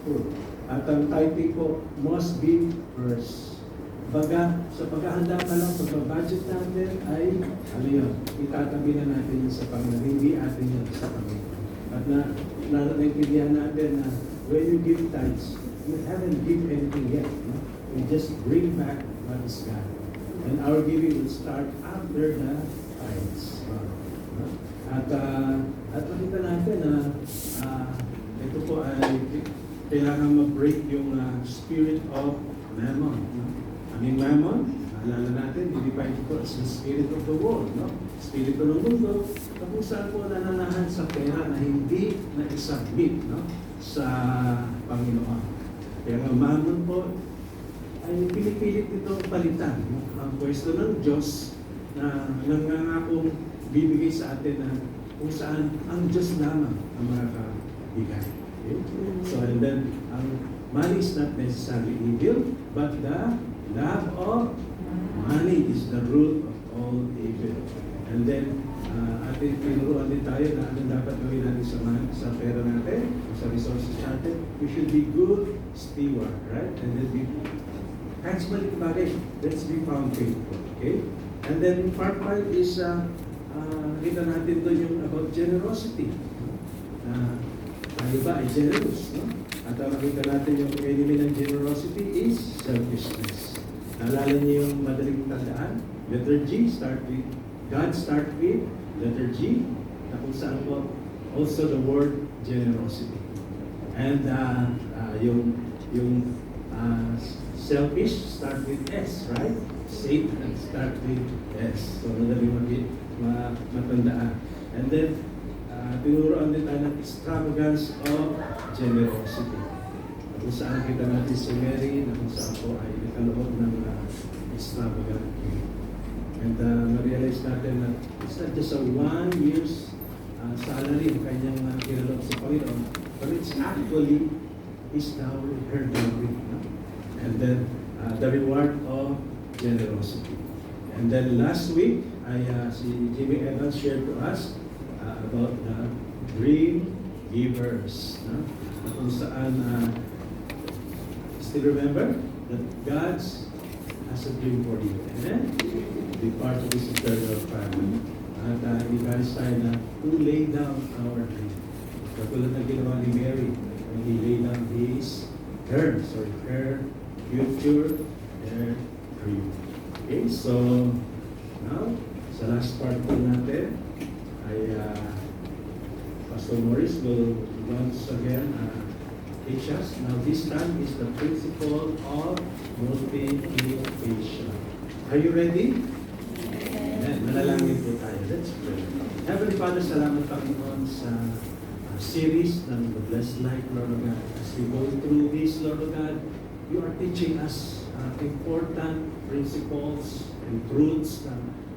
fruit. At ang tithing po must be first. Baga, sa paghahanda pa lang, pag-budget natin ay, ano yun, itatabi na natin yun sa Panginoon. Hindi atin yun sa Panginoon. At naintindihan natin na when you give tithes, you haven't given anything yet. No? You just bring back what is God. And our giving will start after the tithes. No? At makita natin na ito po ay kailangan mag-break yung spirit of mammon. No? Aming mammon, alala natin, didefine ito as the spirit of the world, no? Spirito ng mundo, na kung saan po nananahan sa pera na hindi na-submit, no? Sa Panginoon. Kaya ang mammon po ay pinipilit itong palitan, no? Ang pwesto ng Diyos na nangangakong bibigay sa atin na kung saan ang Diyos lamang ang makakabigay. Okay? So, and then, ang money is not necessarily evil, but the love of money is the root of all evil. And then, ating tinuruan din tayo na anong dapat gawin natin sa pera natin, sa resources natin. We should be good steward, right? And then kahit sa maliit bagay, let's be found faithful. Okay? And then, part 5 is, nakita natin doon yung about generosity. Tayo ba ay generous, no? At makita natin yung enemy ng generosity is selfishness. Naalala niyo yung madaling tandaan? Letter G, start with, God start with, letter G, na kung saan po, also the word generosity. And yung selfish, start with S, right? Satan, start with S. So, madaling matandaan. And then, tinuruan din tayo ng extravagance of generosity. Kung saan kita natin si Mary, na kung saan po ay nakaloob ng extravagant giving. And na-realize natin na it's not just a 1 year's salary ang kanyang kinaloob sa Panginoon, but it's actually his dowry, her dowry. No? And then, the reward of generosity. And then last week, si Jimmy Evans shared to us about the dream givers. No? Kung saan still remember that God has a dream for you. Amen? Be part of this eternal family. At i-guys tayo na to lay down our dream. Katulad na ginawa ni Mary when he lay down her future, her dream. Okay, so now, sa last part po natin, ay Pastor Morris will once again teach us. Now this time is the principle of multiplication. Are you ready? Amen. Manalangin po tayo. Let's pray. Heavenly Father, salamat Panginoon sa series ng The Blessed Life, Lord of God. As we go through this, Lord of God, you are teaching us important principles and truths na,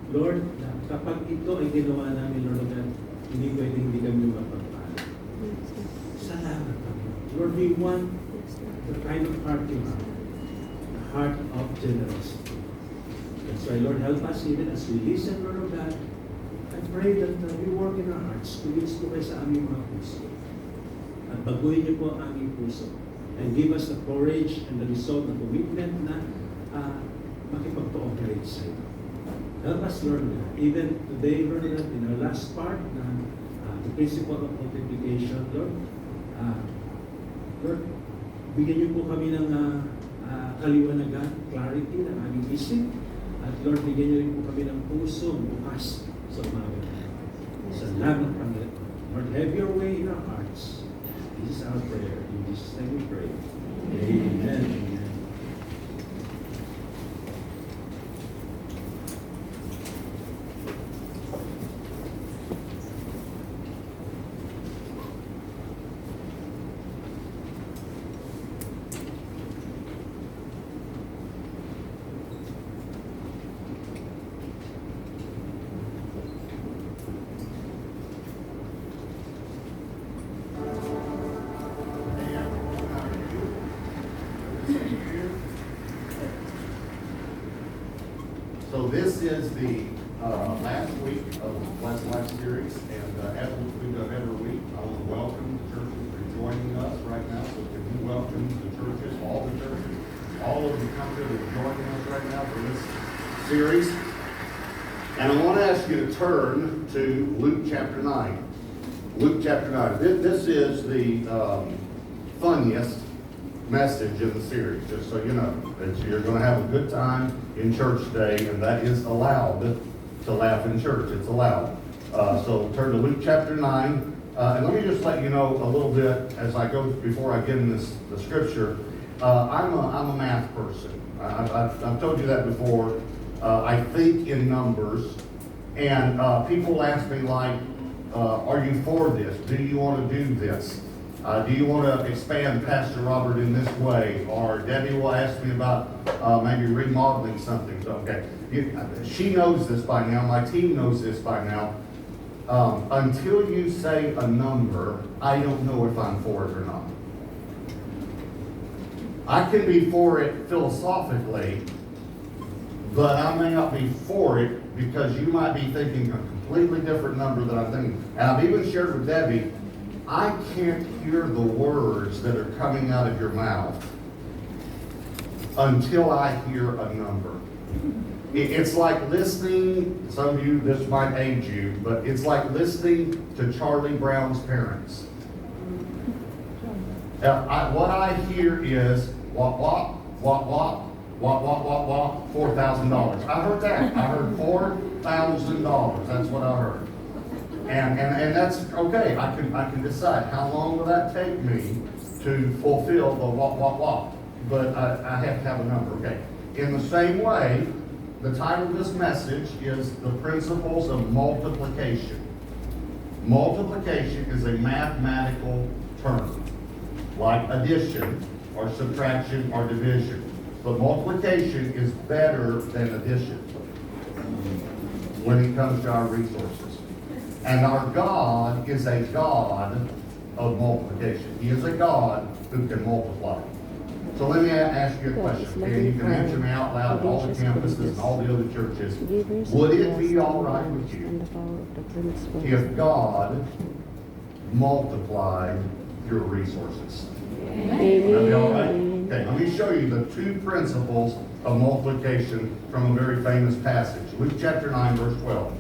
Lord, na kapag ito ay ginawa namin, Lord of God, hindi pwedeng hindi kami mapagpala. Salamat, Panginoon. Lord, we want the kind of heart you have, the heart of generosity. That's why, Lord, help us even as we listen, Lord of God. I pray that you work in our hearts, tuwis po kayo sa aming mga puso. At baguhin niyo po ang aming puso. And give us the courage and the resolve, the commitment na makipag-cooperate sa ito. Help us, Lord, even today, Lord, in our last part, the principle of multiplication, Lord, Lord, bigyan niyo po kami ng kaliwanagan, clarity ng aming isip, at Lord, bigyan niyo rin po kami ng puso bukas sa umaga. Salamat, Panginoon. Lord, have your way in our hearts. This is our prayer. In Jesus' name we pray. Amen. Amen. So this is the last week of the Blessed Life series, and as we've done every week, I want to welcome the churches that are joining us right now. So can you welcome all over the country that are joining us right now for this series. And I want to ask you to turn to Luke chapter 9. Luke chapter 9. This is the funniest message in the series, just so you know. You're going to have a good time in church today, and that is allowed to laugh in church. It's allowed. So turn to Luke chapter 9. And let me just let you know a little bit as I go, before I get in the scripture. I'm a math person. I've told you that before. I think in numbers. And people ask me like, are you for this? Do you want to do this? Do you want to expand Pastor Robert in this way? Or Debbie will ask me about maybe remodeling something. So, okay, she knows this by now. My team knows this by now. Until you say a number, I don't know if I'm for it or not. I can be for it philosophically, but I may not be for it because you might be thinking a completely different number than I'm thinking. And I've even shared with Debbie, I can't hear the words that are coming out of your mouth until I hear a number. It's like listening, some of you, this might age you, but it's like listening to Charlie Brown's parents. What I hear is, $4,000. I heard that. I heard $4,000. That's what I heard. And that's okay. I can decide how long will that take me to fulfill the But I have to have a number, okay? In the same way, the title of this message is The Principles of Multiplication. Multiplication is a mathematical term, like addition or subtraction or division. But multiplication is better than addition when it comes to our resources. And our God is a God of multiplication. He is a God who can multiply. So let me ask you a question, and you can answer me out loud at all the campuses and all the other churches. Would it be all right with you if God multiplied your resources? Would that be all right? Okay, let me show you the two principles of multiplication from a very famous passage. Luke chapter 9, verse 12.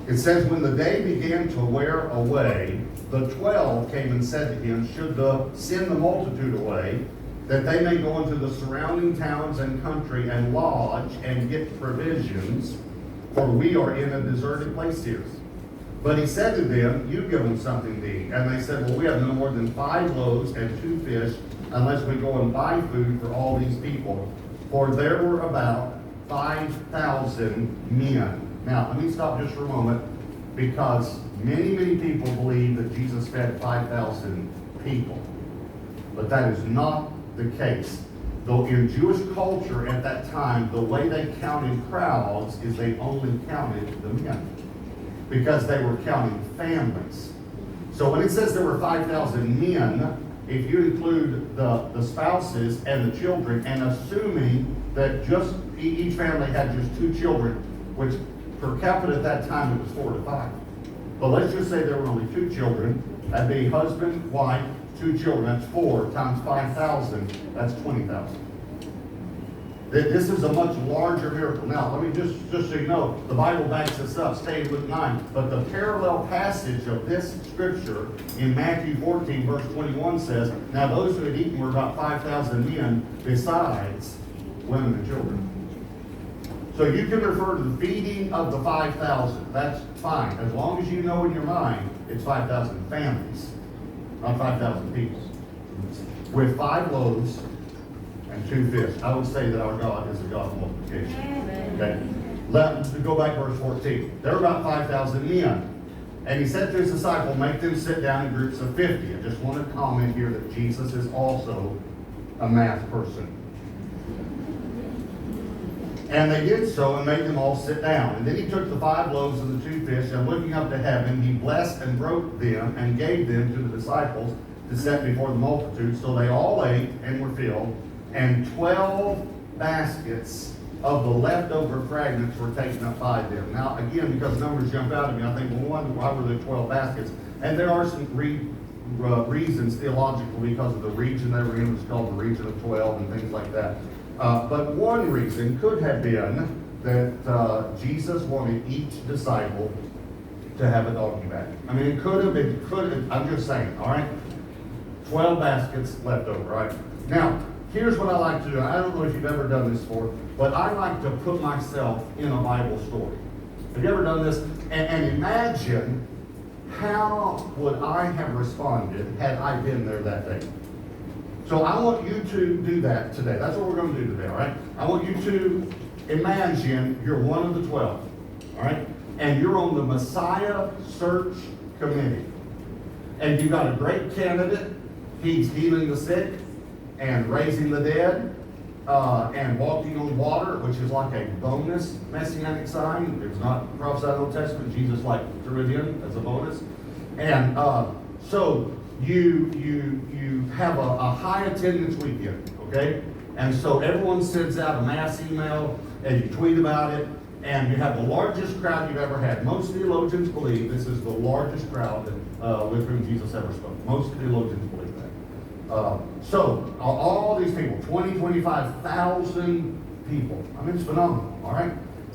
It says, when the day began to wear away, the 12 came and said to him, should send the multitude away, that they may go into the surrounding towns and country and lodge and get provisions, for we are in a deserted place here. But he said to them, you give them something to eat. And they said, well, we have no more than 5 loaves and 2 fish, unless we go and buy food for all these people. For there were about 5,000 men. Now, let me stop just for a moment, because many, many people believe that Jesus fed 5,000 people. But that is not the case. Though in Jewish culture at that time, the way they counted crowds is they only counted the men, because they were counting families. So when it says there were 5,000 men, if you include the spouses and the children, and assuming that just each family had just 2 children, which per capita at that time it was 4 to 5. But let's just say there were only 2 children. That'd be husband, wife, 2 children. That's 4 times 5,000. That's 20,000. This is a much larger miracle. Now, let me just so you know, the Bible backs this up. Stay in Luke 9. But the parallel passage of this scripture in Matthew 14, verse 21 says, now those who had eaten were about 5,000 men, besides women and children. So you can refer to the feeding of the 5,000. That's fine. As long as you know in your mind it's 5,000 families, not 5,000 people. With 5 loaves and 2 fish. I would say that our God is a God of multiplication. Okay. Let's go back to verse 14. There were about 5,000 men. And he said to his disciple, make them sit down in groups of 50. I just want to comment here that Jesus is also a math person. And they did so and made them all sit down. And then he took the 5 loaves and the 2 fish, and looking up to heaven, he blessed and broke them and gave them to the disciples to set before the multitude. So they all ate and were filled, and 12 baskets of the leftover fragments were taken up by them. Now, again, because numbers jump out at me, I think, well, why were there 12 baskets? And there are some reasons theologically because of the region they were in. It was called the region of 12 and things like that. But one reason could have been that Jesus wanted each disciple to have a doggy bag. I mean, it could have, I'm just saying, all right? 12 baskets left over, right? Now, here's what I like to do. I don't know if you've ever done this before, but I like to put myself in a Bible story. Have you ever done this? And imagine how would I have responded had I been there that day. So I want you to do that today. That's what we're going to do today, all right? I want you to imagine you're one of the 12, all right? And you're on the Messiah Search Committee. And you've got a great candidate. He's healing the sick and raising the dead and walking on water, which is like a bonus messianic sign. It's not prophesied in the Old Testament. Jesus like threw it in as a bonus. And so you have a high attendance weekend, okay? And so everyone sends out a mass email and you tweet about it. And you have the largest crowd you've ever had. Most theologians believe this is the largest crowd with whom Jesus ever spoke. Most theologians believe that. So, all these people, 25,000 people. I mean, it's phenomenal, all right?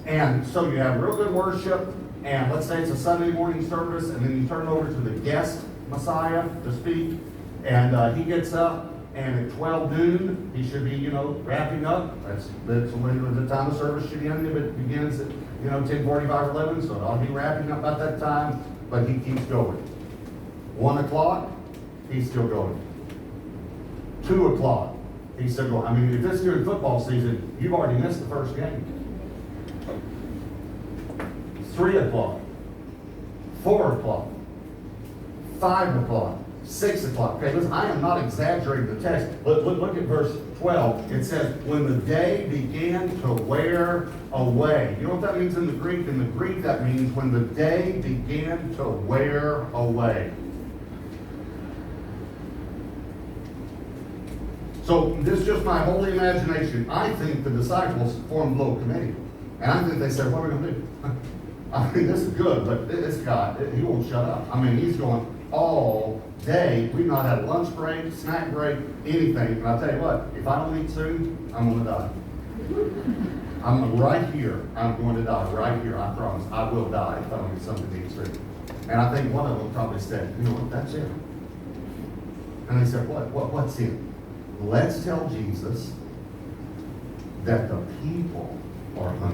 And so you have real good worship, and let's say it's a Sunday morning service, and then you turn it over to the guest Messiah to speak, and he gets up, and at 12 noon, he should be, wrapping up. That's when the time of service should end. If it begins at, 10:45 or 11, so it ought to be wrapping up at that time, but he keeps going. 1 o'clock, he's still going. 2 o'clock, he's still going. I mean, if this is during football season, you've already missed the first game. 3 o'clock, 4 o'clock, 5 o'clock, 6 o'clock. Okay, listen, I am not exaggerating the text. Look at verse 12. It says, when the day began to wear away. You know what that means in the Greek? In the Greek, that means when the day began to wear away. So this is just my holy imagination. I think the disciples formed a little committee. And I think they said, what are we going to do? I mean, this is good, but this guy, he won't shut up. I mean, he's going all day. We've not had a lunch break, snack break, anything. And I'll tell you what, if I don't eat soon, I'm going to die. I'm right here. I'm going to die right here. I promise. I will die if I don't get something to eat soon. And I think one of them probably said, you know what, that's it. And they said, what's it? Let's tell Jesus that the people are hungry.